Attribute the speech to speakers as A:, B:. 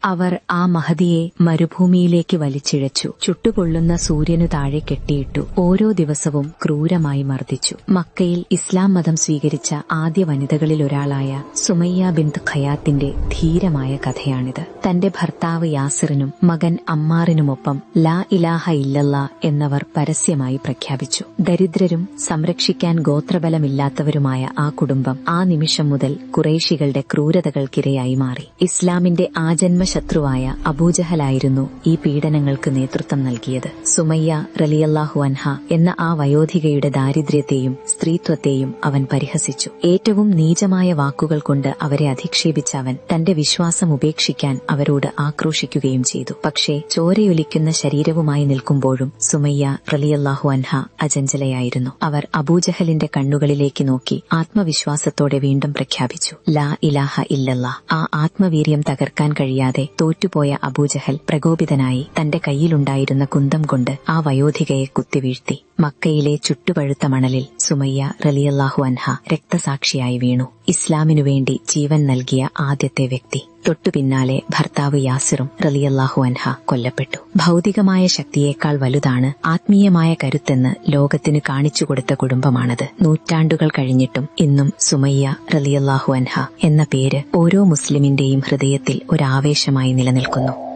A: അവർ ആ മഹദിയെ മരുഭൂമിയിലേക്ക് വലിച്ചിഴച്ചു. ചുട്ടുപൊള്ളുന്ന സൂര്യനു താഴെ കെട്ടിയിട്ടു. ഓരോ ദിവസവും ക്രൂരമായി മർദ്ദിച്ചു. മക്കയിൽ ഇസ്ലാം മതം സ്വീകരിച്ച ആദ്യ വനിതകളിലൊരാളായ സുമയ്യ ബിൻത് ഖയാത്തിന്റെ ധീരമായ കഥയാണിത്. തന്റെ ഭർത്താവ് യാസിറിനും മകൻ അമ്മാറിനുമൊപ്പം ലാ ഇലാഹ ഇല്ലല്ലാ എന്നവർ പരസ്യമായി പ്രഖ്യാപിച്ചു. ദരിദ്രരും സംരക്ഷിക്കാൻ ഗോത്രബലമില്ലാത്തവരുമായ ആ കുടുംബം ആ നിമിഷം മുതൽ ഖുറൈശികളുടെ ക്രൂരതകൾക്കിരയായി മാറി. ഇസ്ലാമിന്റെ ആജന്മ ശത്രുവായ അബൂജഹലായിരുന്നു ഈ പീഡനങ്ങൾക്ക് നേതൃത്വം നൽകിയത്. സുമയ്യ റളിയല്ലാഹു അൻഹ എന്ന ആ വയോധികയുടെ ദാരിദ്ര്യത്തെയും സ്ത്രീത്വത്തെയും അവൻ പരിഹസിച്ചു. ഏറ്റവും നീചമായ വാക്കുകൾ കൊണ്ട് അവരെ അധിക്ഷേപിച്ച അവൻ തന്റെ വിശ്വാസം ഉപേക്ഷിക്കാൻ അവരോട് ആക്രോശിക്കുകയും ചെയ്തു. പക്ഷേ ചോരയൊലിക്കുന്ന ശരീരവുമായി നിൽക്കുമ്പോഴും സുമയ്യ റളിയല്ലാഹു അൻഹ അചഞ്ചലയായിരുന്നു. അവർ അബൂജഹലിന്റെ കണ്ണുകളിലേക്ക് നോക്കി ആത്മവിശ്വാസത്തോടെ വീണ്ടും പ്രഖ്യാപിച്ചു, ലാ ഇലാഹ ഇല്ലല്ലാ. ആ ആത്മവീര്യം തകർക്കാൻ കഴിയാതെ തോറ്റുപോയ അബൂജഹൽ പ്രകോപിതനായി തന്റെ കയ്യിലുണ്ടായിരുന്ന കുന്തം കൊണ്ട് ആ വയോധികയെ കുത്തിവീഴ്ത്തി. മക്കയിലെ ചുട്ടുപഴുത്ത മണലിൽ സുമയ്യ റളിയല്ലാഹു അൻഹ രക്തസാക്ഷിയായി വീണു. ഇസ്ലാമിനുവേണ്ടി ജീവൻ നൽകിയ ആദ്യത്തെ വ്യക്തി. തൊട്ടുപിന്നാലെ ഭർത്താവ് യാസിറും റളിയല്ലാഹു അൻഹ കൊല്ലപ്പെട്ടു. ഭൗതികമായ ശക്തിയേക്കാൾ വലുതാണ് ആത്മീയമായ കരുത്തെന്ന് ലോകത്തിന് കാണിച്ചുകൊടുത്ത കുടുംബമാണത്. നൂറ്റാണ്ടുകൾ കഴിഞ്ഞിട്ടും ഇന്നും സുമയ്യ റളിയല്ലാഹു അൻഹ എന്ന പേര് ഓരോ മുസ്ലിമിന്റെയും ഹൃദയത്തിൽ ഒരാവേശമായി നിലനിൽക്കുന്നു.